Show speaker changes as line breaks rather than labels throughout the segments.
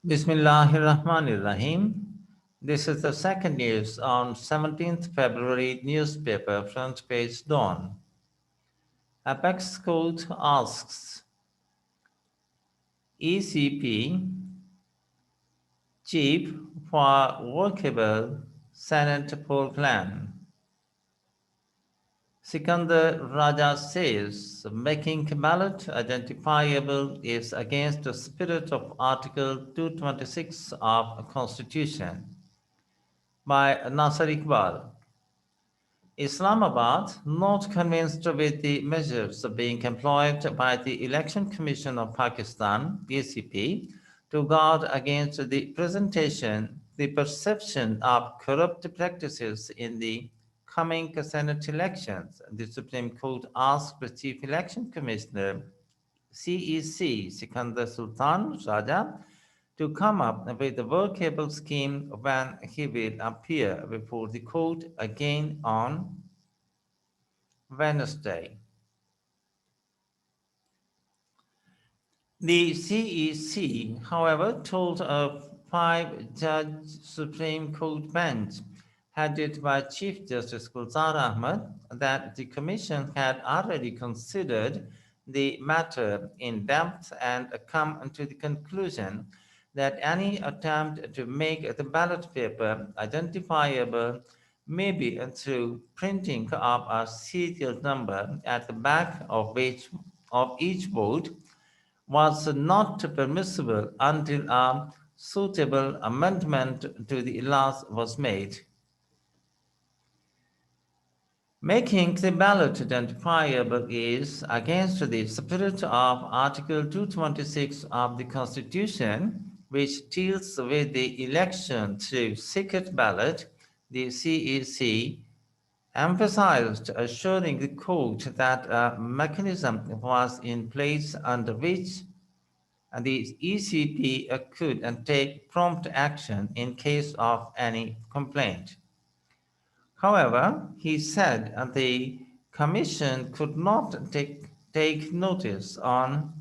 Bismillahirrahmanirrahim. This is the second news on 17th February newspaper front page dawn. Apex Court asks ECP chief for workable Senate poll plan. Sikandar Raja says making ballot identifiable is against the spirit of Article 226 of Constitution by Nasser Iqbal. Islamabad, not convinced with the measures being employed by the Election Commission of Pakistan (ECP) to guard against the perception of corrupt practices in the coming Senate elections, the Supreme Court asked the Chief Election Commissioner CEC Sikandar Sultan Raja to come up with a workable scheme when he will appear before the court again on Wednesday. The CEC, however, told a five-judge Supreme Court bench headed by Chief Justice Gulzar Ahmad that the Commission had already considered the matter in depth and come to the conclusion that any attempt to make the ballot paper identifiable may be through printing of a serial number at the back of each vote was not permissible until a suitable amendment to the laws was made. Making the ballot identifiable is against the spirit of Article 226 of the Constitution, which deals with the election through secret ballot. The CEC emphasized assuring the court that a mechanism was in place under which the ECP could take prompt action in case of any complaint. However, he said the Commission could not take notice on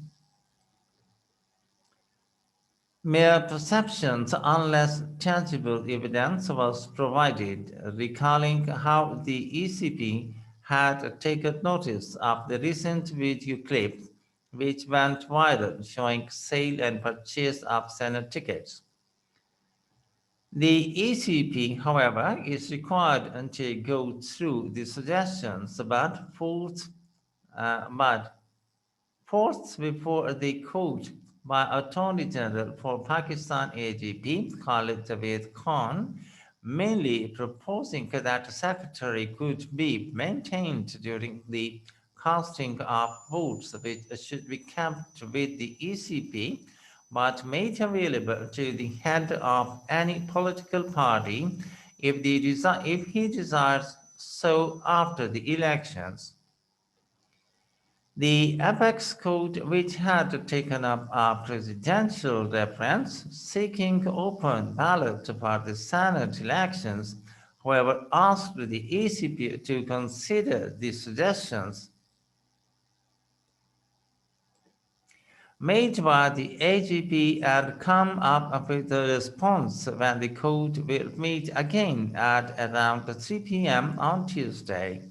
mere perceptions unless tangible evidence was provided, recalling how the ECP had taken notice of the recent video clip which went viral showing sale and purchase of Senate tickets. The ECP, however, is required to go through the suggestions but forced before the court by Attorney General for Pakistan AGP Khalid Javed Khan, mainly proposing that the secretary could be maintained during the casting of votes, which should be kept with the ECP but made available to the head of any political party if he desires so after the elections. The apex court, which had taken up a presidential reference seeking open ballot for the Senate elections, however, asked the ACP to consider the suggestions made by the AGP and come up with a response when the court will meet again at around 3 p.m. on Tuesday.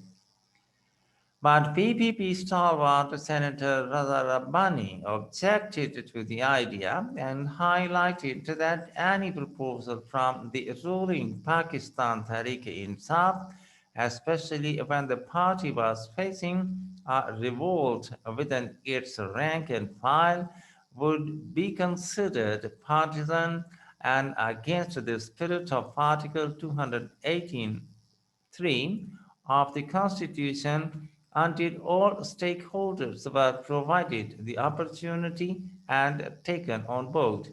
But PPP stalwart Senator Raza Rabbani objected to the idea and highlighted that any proposal from the ruling Pakistan Tehreek-e-Insaf, especially when the party was facing a revolt within its rank and file, would be considered partisan and against the spirit of Article 218(3) of the Constitution until all stakeholders were provided the opportunity and taken on board.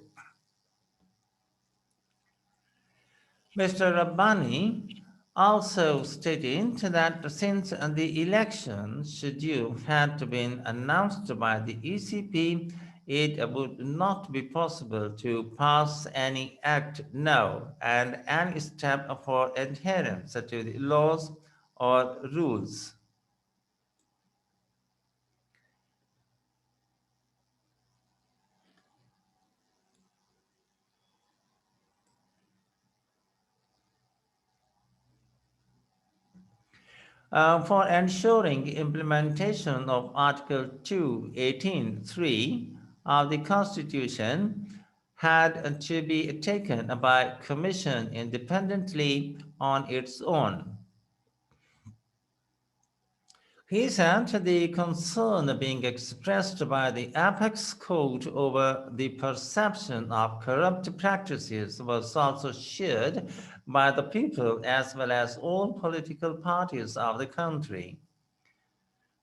Mr. Rabbani also stated that since the election schedule had been announced by the ECP, it would not be possible to pass any act now and any step for adherence to the laws or rules. for ensuring implementation of Article 218(3) of the Constitution had to be taken by Commission independently on its own. He said the concern being expressed by the apex court over the perception of corrupt practices was also shared by the people as well as all political parties of the country.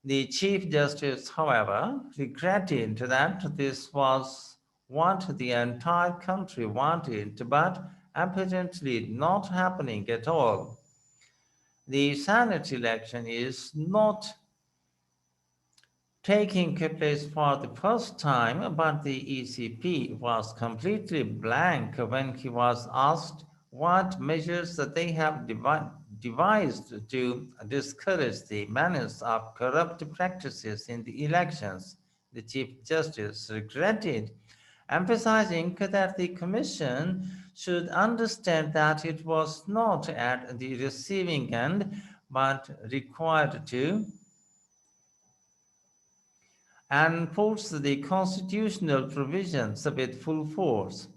The Chief Justice, however, regretted that this was what the entire country wanted, but apparently not happening at all. The Senate election is not taking place for the first time, but the ECP was completely blank when he was asked what measures that they have devised to discourage the menace of corrupt practices in the elections. The Chief Justice regretted, emphasizing that the Commission should understand that it was not at the receiving end but required to and enforce the constitutional provisions with full force.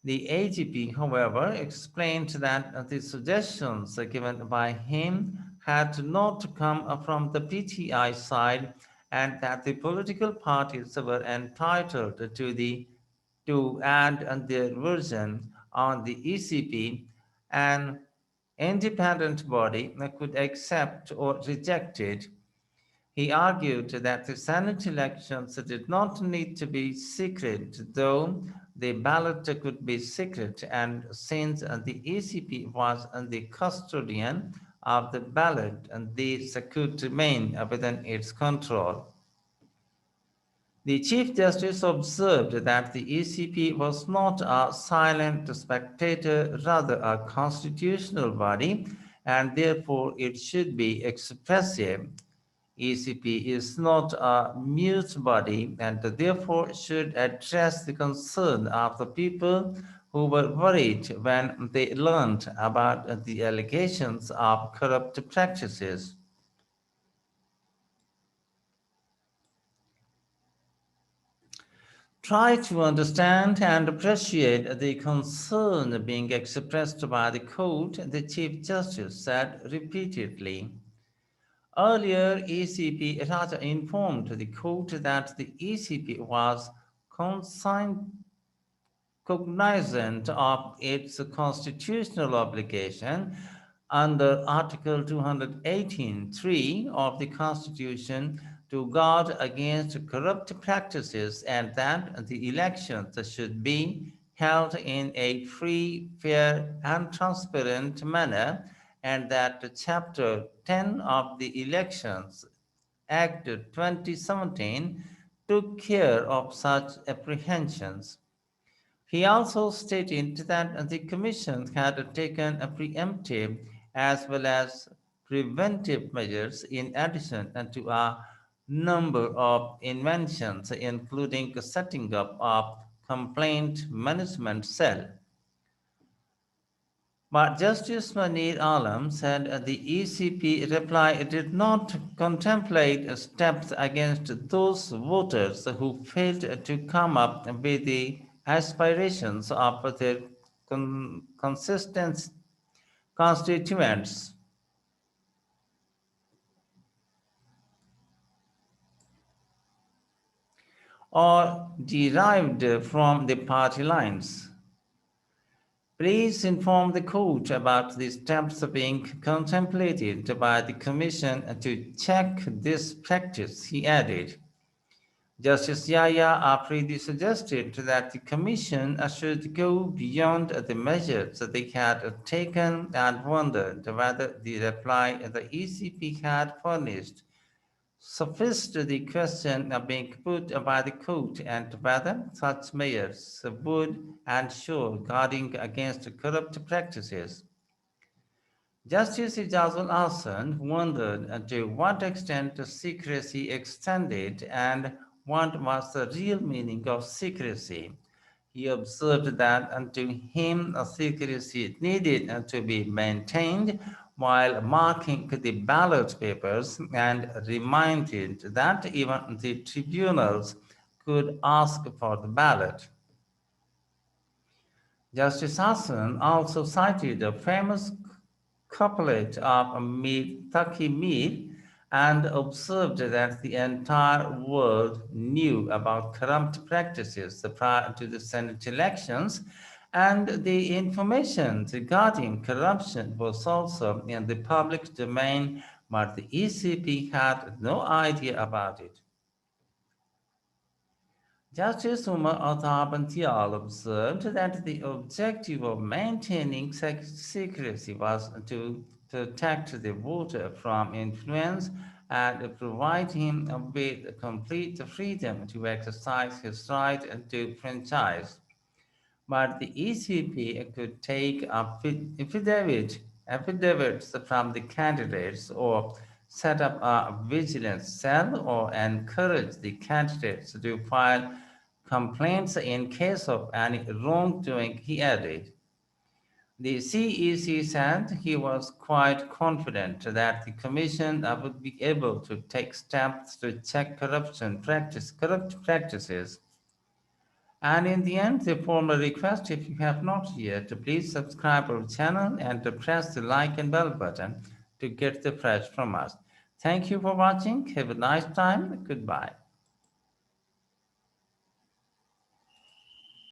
The AGP, however, explained that the suggestions given by him had not come from the PTI side and that the political parties were entitled to add their version on the ECP. An independent body could accept or reject it. He argued that the Senate elections did not need to be secret, though the ballot could be secret, and since the ECP was the custodian of the ballot, these could remain within its control. The Chief Justice observed that the ECP was not a silent spectator, rather a constitutional body, and therefore it should be expressive. ECP is not a mute body and therefore should address the concern of the people who were worried when they learned about the allegations of corrupt practices. Try to understand and appreciate the concern being expressed by the court, the Chief Justice said repeatedly. Earlier, ECP Raja informed the court that the ECP was cognizant of its constitutional obligation under Article 218(3) of the Constitution to guard against corrupt practices and that the elections should be held in a free, fair, and transparent manner, and that Chapter 10 of the Elections Act 2017 took care of such apprehensions. He also stated that the Commission had taken a preemptive as well as preventive measures in addition to a number of inventions, including setting up a complaint management cell. But Justice Manir Alam said the ECP reply did not contemplate steps against those voters who failed to come up with the aspirations of their consistent constituents or derived from the party lines. Please inform the court about the steps being contemplated by the Commission to check this practice, he added. Justice Yahya Afridi suggested that the Commission should go beyond the measures that they had taken and wondered whether the reply the ECP had furnished sufficed the question being put by the court and whether such measures would ensure guarding against corrupt practices. Justice Ijazul Ahsan wondered to what extent secrecy extended and what was the real meaning of secrecy. He observed that unto him secrecy needed to be maintained while marking the ballot papers and reminded that even the tribunals could ask for the ballot. Justice Hassan also cited a famous couplet of Mir Taqi Mir and observed that the entire world knew about corrupt practices prior to the Senate elections, and the information regarding corruption was also in the public domain, but the ECP had no idea about it. Justice Umar Athabantial observed that the objective of maintaining secrecy was to protect the voter from influence and provide him with complete freedom to exercise his right to franchise. But the ECP could take affidavits from the candidates or set up a vigilance cell or encourage the candidates to file complaints in case of any wrongdoing, he added. The CEC said he was quite confident that the Commission would be able to take steps to check corrupt practices. And in the end, the formal request, if you have not yet, to please subscribe our channel and to press the like and bell button to get the fresh from us. Thank you for watching. Have a nice time. Goodbye.